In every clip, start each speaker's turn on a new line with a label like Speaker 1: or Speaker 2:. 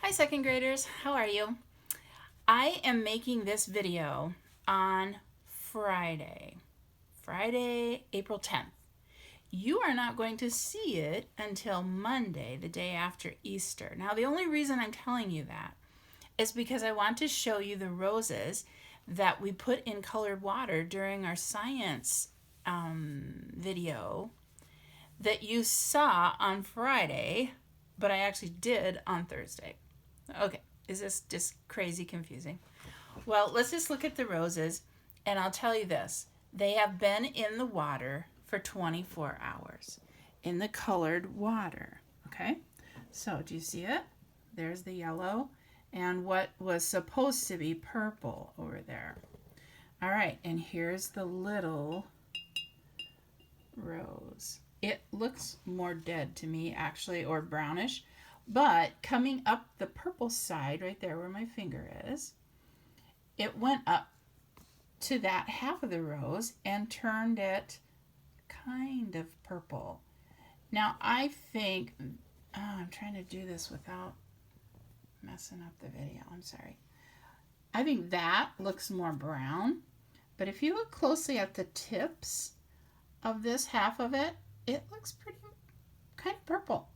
Speaker 1: Hi second graders, how are you? I am making this video on Friday, April 10th. You are not going to see it until Monday, the day after Easter. Now the only reason I'm telling you that is because I want to show you the roses that we put in colored water during our science video that you saw on Friday, but I actually did on Thursday. Okay, is this just crazy confusing? Well, let's just look at the roses, and I'll tell you this. They have been in the water for 24 hours, in the colored water, okay? So, do you see it? There's the yellow, and what was supposed to be purple over there. All right, and here's the little rose. It looks more dead to me, actually, or brownish. But coming up the purple side, right there where my finger is, it went up to that half of the rose and turned it kind of purple. Now I think, I'm trying to do this without messing up the video. I'm sorry. I think that looks more brown. But if you look closely at the tips of this half of it, it looks pretty kind of purple.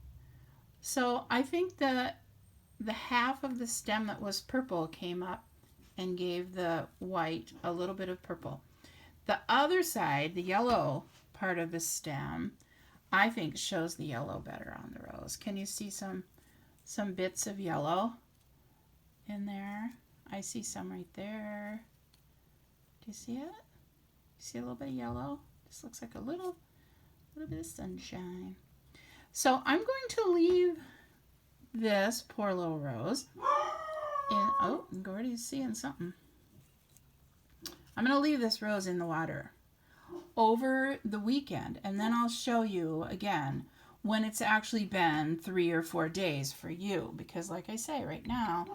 Speaker 1: So I think that the half of the stem that was purple came up and gave the white a little bit of purple. The other side, the yellow part of the stem, I think shows the yellow better on the rose. Can you see some bits of yellow in there? I see some right there. Do you see it? You see a little bit of yellow? This looks like a little bit of sunshine. So I'm going to leave this poor little rose in, oh, Gordy's seeing something. I'm going to leave this rose in the water over the weekend, and then I'll show you again when it's actually been 3 or 4 days for you, because like I say, right now,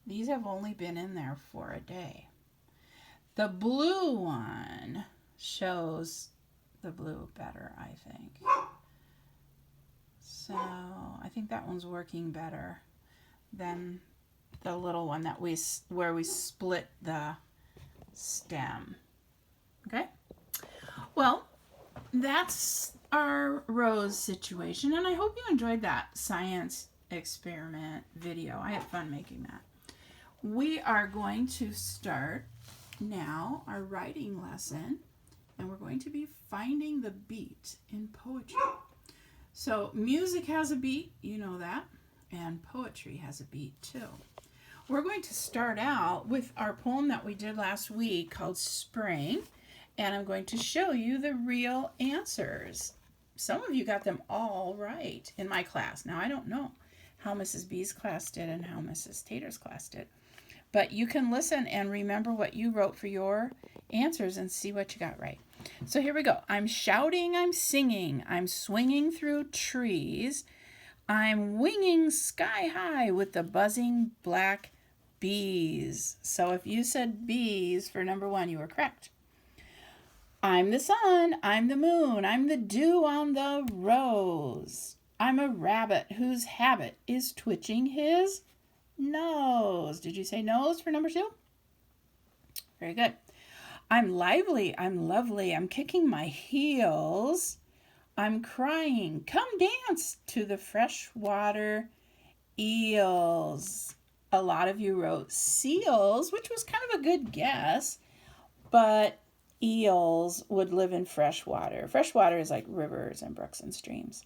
Speaker 1: these have only been in there for a day. The blue one shows the blue better, I think. So I think that one's working better than the little one that where we split the stem. Okay? Well, that's our rose situation, and I hope you enjoyed that science experiment video. I had fun making that. We are going to start now our writing lesson, and we're going to be finding the beat in poetry. So music has a beat, you know that, and poetry has a beat too. We're going to start out with our poem that we did last week called Spring, and I'm going to show you the real answers. Some of you got them all right in my class. Now, I don't know how Mrs. B's class did and how Mrs. Tater's class did, but you can listen and remember what you wrote for your answers and see what you got right. So here we go. I'm shouting, I'm singing, I'm swinging through trees, I'm winging sky high with the buzzing black bees. So if you said bees for number 1, you were correct. I'm the sun, I'm the moon, I'm the dew on the rose. I'm a rabbit whose habit is twitching his nose. Did you say nose for number 2? Very good. I'm lively, I'm lovely, I'm kicking my heels. I'm crying, come dance to the freshwater eels. A lot of you wrote seals, which was kind of a good guess, but eels would live in freshwater. Freshwater is like rivers and brooks and streams.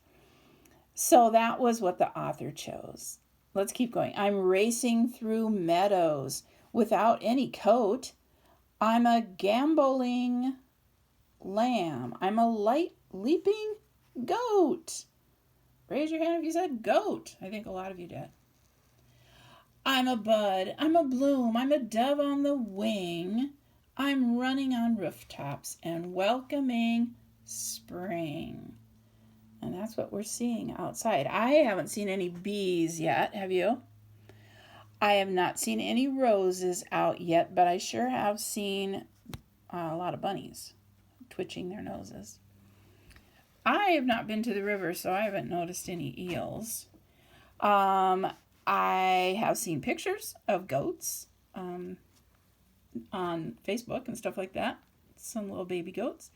Speaker 1: So that was what the author chose. Let's keep going. I'm racing through meadows without any coat. I'm a gamboling lamb. I'm a light leaping goat. Raise your hand if you said goat. I think a lot of you did. I'm a bud. I'm a bloom. I'm a dove on the wing. I'm running on rooftops and welcoming spring. And that's what we're seeing outside. I haven't seen any bees yet. Have you? I have not seen any roses out yet, but I sure have seen a lot of bunnies twitching their noses. I have not been to the river, so I haven't noticed any eels. I have seen pictures of goats on Facebook and stuff like that, some little baby goats,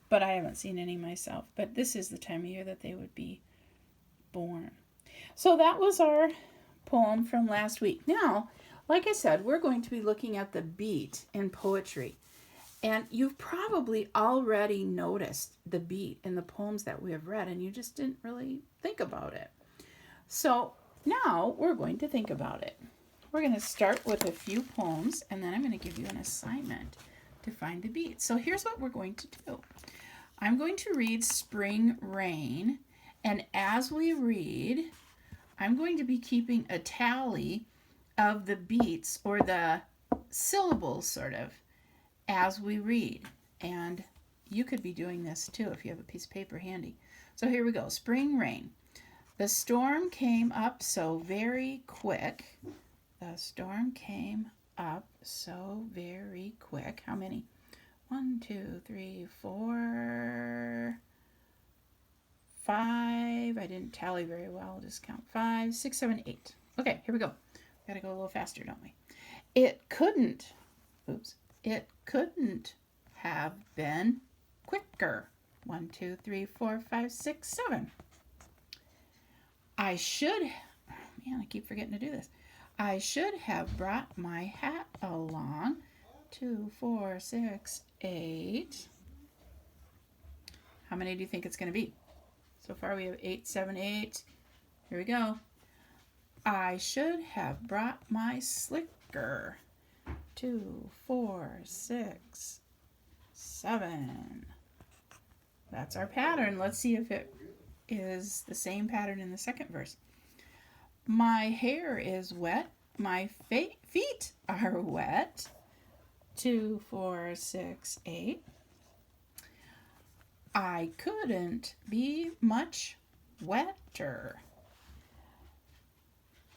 Speaker 1: but I haven't seen any myself. But this is the time of year that they would be born. So that was our poem from last week. Now, like I said, we're going to be looking at the beat in poetry. And you've probably already noticed the beat in the poems that we have read, and you just didn't really think about it. So now we're going to think about it. We're going to start with a few poems, and then I'm going to give you an assignment to find the beat. So here's what we're going to do. I'm going to read Spring Rain, and as we read, I'm going to be keeping a tally of the beats, or the syllables sort of, as we read. And you could be doing this too if you have a piece of paper handy. So here we go. Spring Rain. The storm came up so very quick. The storm came up so very quick. How many? 1, 2, 3, 4, 5. I didn't tally very well. I'll just count 5, 6, 7, 8. Okay, here we go. Gotta go a little faster, don't we? It couldn't have been quicker. 1, 2, 3, 4, 5, 6, 7. I keep forgetting to do this. I should have brought my hat along. 2, 4, 6, 8. How many do you think it's going to be? So far we have 8, 7, 8. Here we go. I should have brought my slicker. 2, 4, 6, 7. That's our pattern. Let's see if it is the same pattern in the second verse. My hair is wet. My feet are wet. 2, 4, 6, 8. I couldn't be much wetter.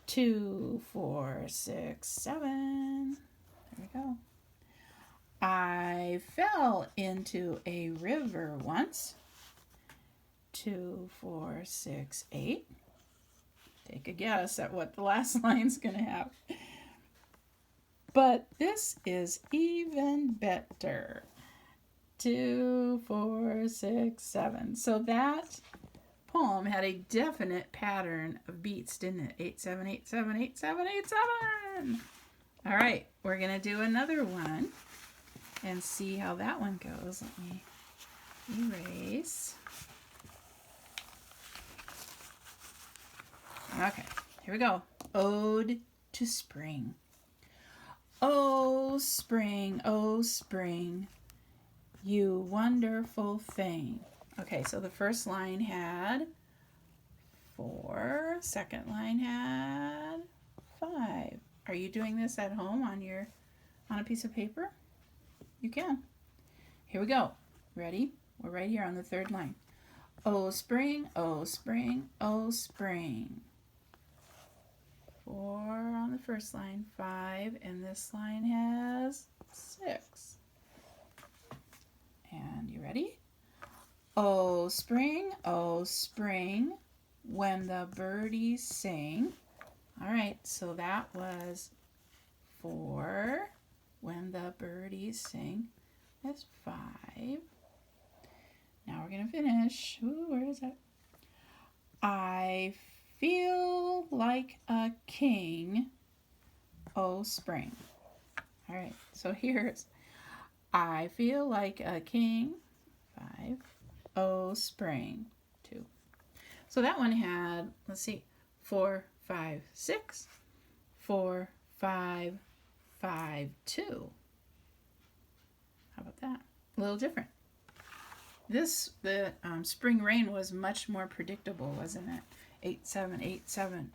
Speaker 1: 2, 4, 6, 7. There we go. I fell into a river once. 2, 4, 6, 8. Take a guess at what the last line's going to have. But this is even better. 2, 4, 6, 7. So that poem had a definite pattern of beats, didn't it? 8, 7, 8, 7, 8, 7, 8, 7. All right, we're going to do another one and see how that one goes. Let me erase. Okay, here we go. Ode to Spring. Oh, spring, you wonderful thing. Okay, so the first line had 4. Second line had 5. Are you doing this at home on a piece of paper? You can. Here we go. Ready? We're right here on the third line. Oh, spring, oh, spring, oh, spring. 4 on the first line, 5, and this line has 6. And you ready? Oh, spring, when the birdies sing. All right, so that was 4. When the birdies sing. That's 5. Now we're going to finish. Ooh, where is that? I feel like a king, oh spring. All right, so here's I feel like a king, 5, oh spring, 2. So that one had, let's see, 4, 5, 6, 4, 5, 5, 2. How about that? A little different. The spring rain was much more predictable, wasn't it? 8, 7, 8, 7.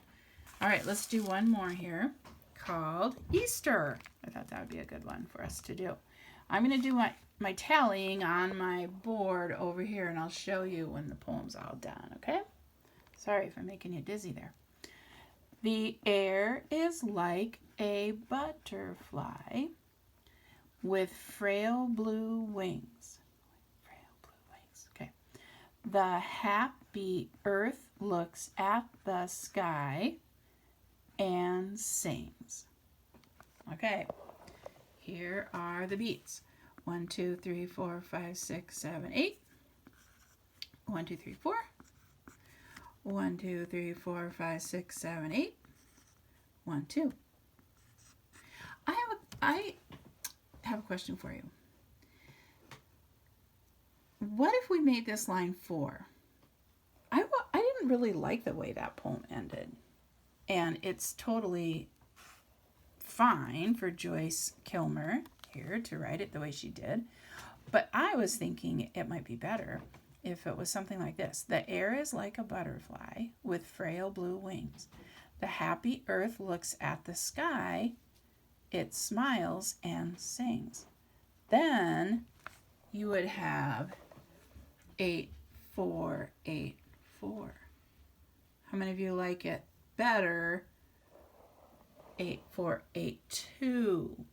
Speaker 1: All right, let's do one more here called Easter. I thought that would be a good one for us to do. I'm going to do my tallying on my board over here, and I'll show you when the poem's all done, okay? Sorry if I'm making you dizzy there. The air is like a butterfly with frail blue wings. Okay. The happy earth looks at the sky. and sings. Okay, here are the beats. 1, 2, 3, 4, 5, 6, 7, 8. 1, 2, 3, 4. 1, 2, 3, 4, 5, 6, 7, 8. 1, 2. I have a question for you. What if we made this line 4? I didn't really like the way that poem ended. And it's totally fine for Joyce Kilmer here to write it the way she did. But I was thinking it might be better if it was something like this. The air is like a butterfly with frail blue wings. The happy earth looks at the sky. It smiles and sings. Then you would have 8, 4, 8, 4. How many of you like it better? 8, 4, 8, 2.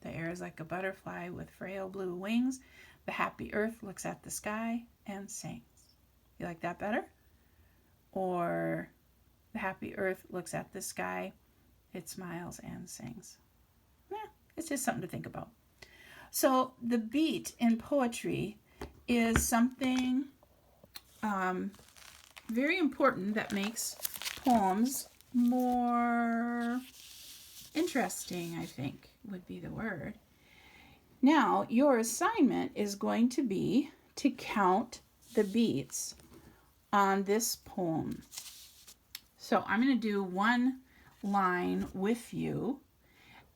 Speaker 1: The air is like a butterfly with frail blue wings. The happy earth looks at the sky and sings. You like that better? Or the happy earth looks at the sky, it smiles and sings. It's just something to think about. So the beat in poetry is something very important that makes poems more interesting, I think would be the word. Now, your assignment is going to be to count the beats on this poem. So I'm going to do one line with you,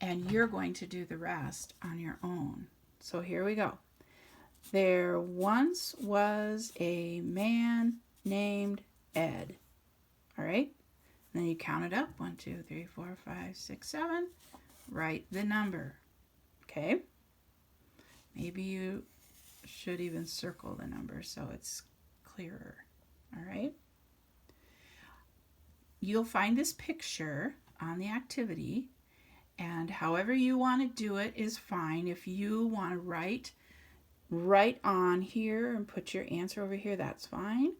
Speaker 1: and you're going to do the rest on your own. So here we go. There once was a man named Ed. All right? And then you count it up. 1, 2, 3, 4, 5, 6, 7. Write the number. Okay? Maybe you should even circle the number so it's clearer. All right? You'll find this picture on the activity, and however you want to do it is fine. If you want to write on here and put your answer over here, that's fine.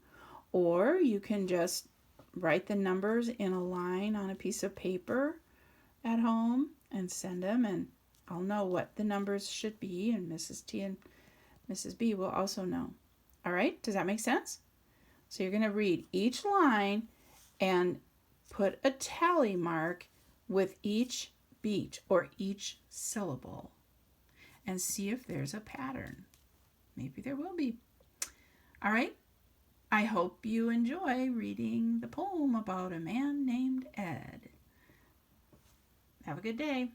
Speaker 1: Or you can just write the numbers in a line on a piece of paper at home and send them, and I'll know what the numbers should be, and Mrs. T and Mrs. B will also know. All right, does that make sense? So you're going to read each line and put a tally mark with each beat or each syllable and see if there's a pattern. Maybe there will be. All right, I hope you enjoy reading the poem about a man named Ed. Have a good day.